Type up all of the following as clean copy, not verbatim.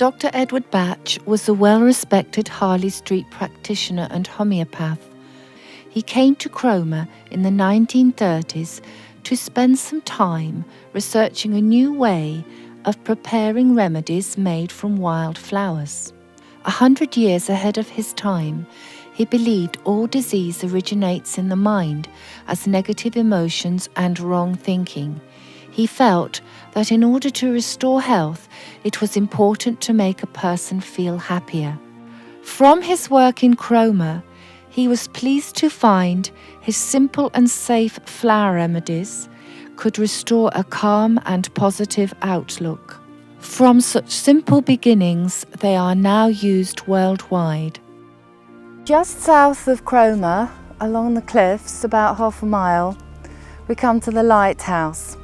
Dr. Edward Bach was a well-respected Harley Street practitioner and homeopath. He came to Cromer in the 1930s to spend some time researching a new way of preparing remedies made from wild flowers. 100 years ahead of his time, he believed all disease originates in the mind as negative emotions and wrong thinking. He felt that in order to restore health, it was important to make a person feel happier. From his work in Cromer, he was pleased to find his simple and safe flower remedies could restore a calm and positive outlook. From such simple beginnings, they are now used worldwide. Just south of Cromer, along the cliffs, about half a mile, we come to the lighthouse.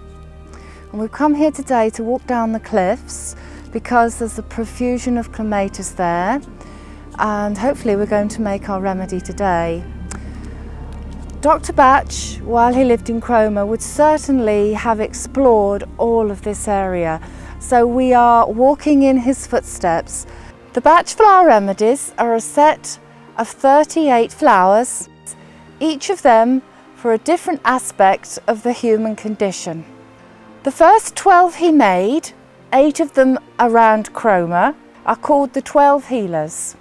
And we've come here today to walk down the cliffs because there's a profusion of clematis there, and hopefully we're going to make our remedy today. Dr. Bach, while he lived in Cromer, would certainly have explored all of this area, so we are walking in his footsteps. The Bach flower remedies are a set of 38 flowers, each of them for a different aspect of the human condition. The first 12 he made, 8 of them around Cromer, are called the 12 healers.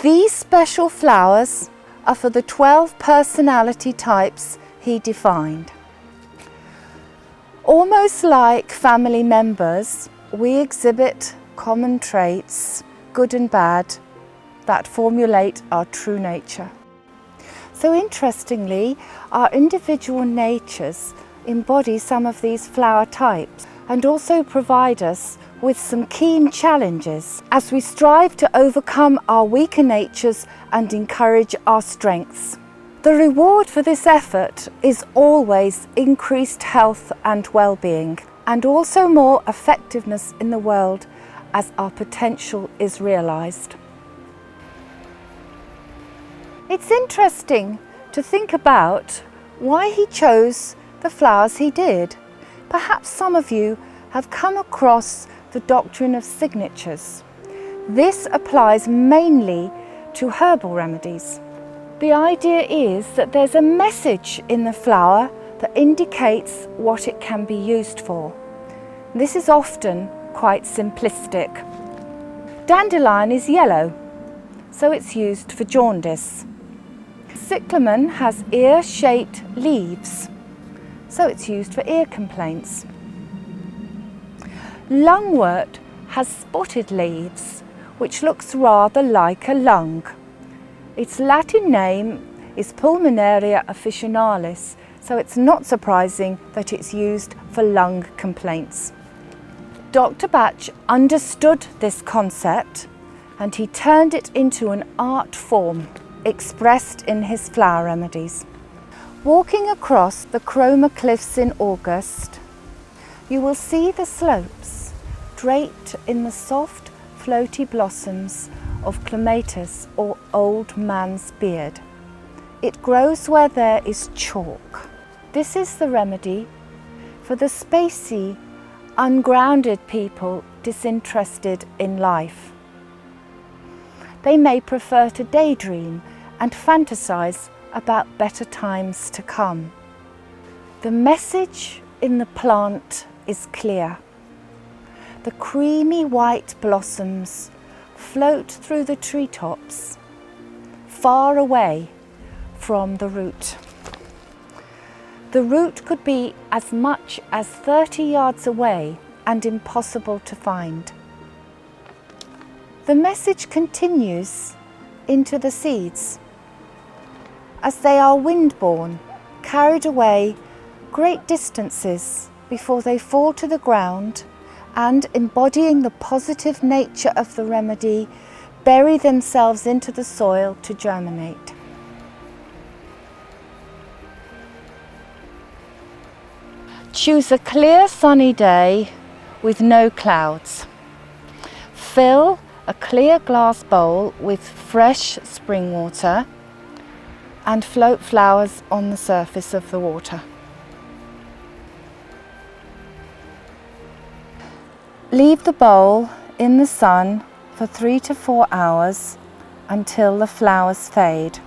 These special flowers are for the 12 personality types he defined. Almost like family members, we exhibit common traits, good and bad, that formulate our true nature. So interestingly, our individual natures embody some of these flower types and also provide us with some keen challenges as we strive to overcome our weaker natures and encourage our strengths. The reward for this effort is always increased health and well-being, and also more effectiveness in the world as our potential is realised. It's interesting to think about why he chose the flowers he did. Perhaps some of you have come across the doctrine of signatures. This applies mainly to herbal remedies. The idea is that there's a message in the flower that indicates what it can be used for. This is often quite simplistic. Dandelion is yellow, so it's used for jaundice. Cyclamen has ear-shaped leaves, so it's used for ear complaints. Lungwort has spotted leaves, which looks rather like a lung. Its Latin name is Pulmonaria officinalis, so it's not surprising that it's used for lung complaints. Dr. Bach understood this concept and he turned it into an art form expressed in his flower remedies. Walking across the Cromer cliffs in August, you will see the slopes draped in the soft, floaty blossoms of clematis or old man's beard. It grows where there is chalk. This is the remedy for the spacey, ungrounded people disinterested in life. They may prefer to daydream and fantasize about better times to come. The message in the plant is clear. The creamy white blossoms float through the treetops, far away from the root. The root could be as much as 30 yards away and impossible to find. The message continues into the seeds, as they are wind-borne, carried away great distances before they fall to the ground and, embodying the positive nature of the remedy, bury themselves into the soil to germinate. Choose a clear sunny day with no clouds. Fill a clear glass bowl with fresh spring water and float flowers on the surface of the water. Leave the bowl in the sun for 3 to 4 hours until the flowers fade.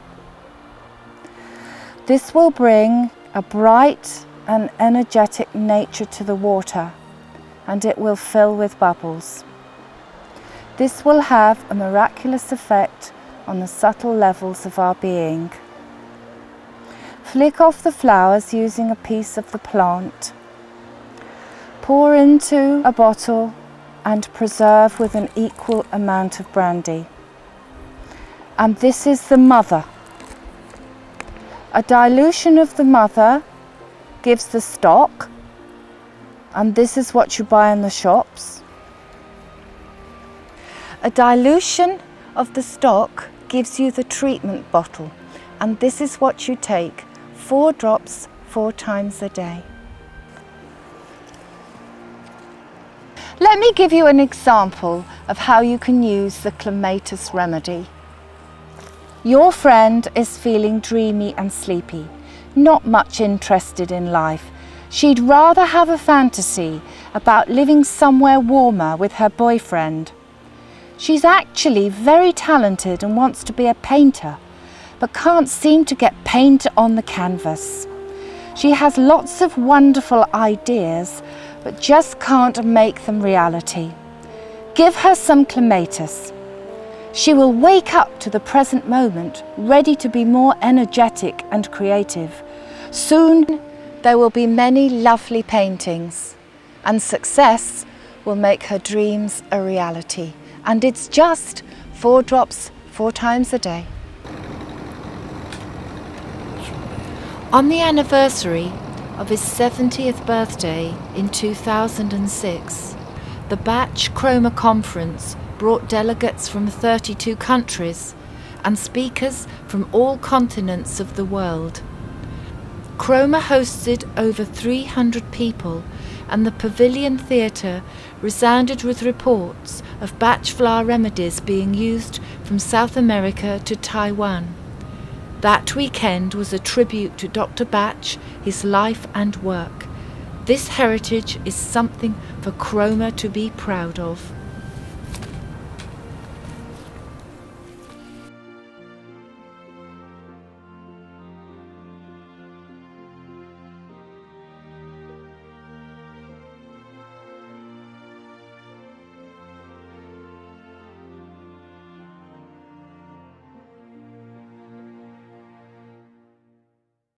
This will bring a bright and energetic nature to the water, and it will fill with bubbles. This will have a miraculous effect on the subtle levels of our being. Flick off the flowers using a piece of the plant. Pour into a bottle and preserve with an equal amount of brandy. And this is the mother. A dilution of the mother gives the stock, and this is what you buy in the shops. A dilution of the stock gives you the treatment bottle, and this is what you take, 4 drops 4 times a day. Let me give you an example of how you can use the clematis remedy. Your friend is feeling dreamy and sleepy, not much interested in life. She'd rather have a fantasy about living somewhere warmer with her boyfriend. She's actually very talented and wants to be a painter, but can't seem to get paint on the canvas. She has lots of wonderful ideas, but just can't make them reality. Give her some clematis. She will wake up to the present moment, ready to be more energetic and creative. Soon there will be many lovely paintings, and success will make her dreams a reality. And it's just 4 drops 4 times a day. On the anniversary of his 70th birthday in 2006, the Bach and Cromer conference brought delegates from 32 countries and speakers from all continents of the world. Cromer hosted over 300 people, and the Pavilion Theatre resounded with reports of Bach flower remedies being used from South America to Taiwan. That weekend was a tribute to Dr. Bach, his life and work. This heritage is something for Cromer to be proud of.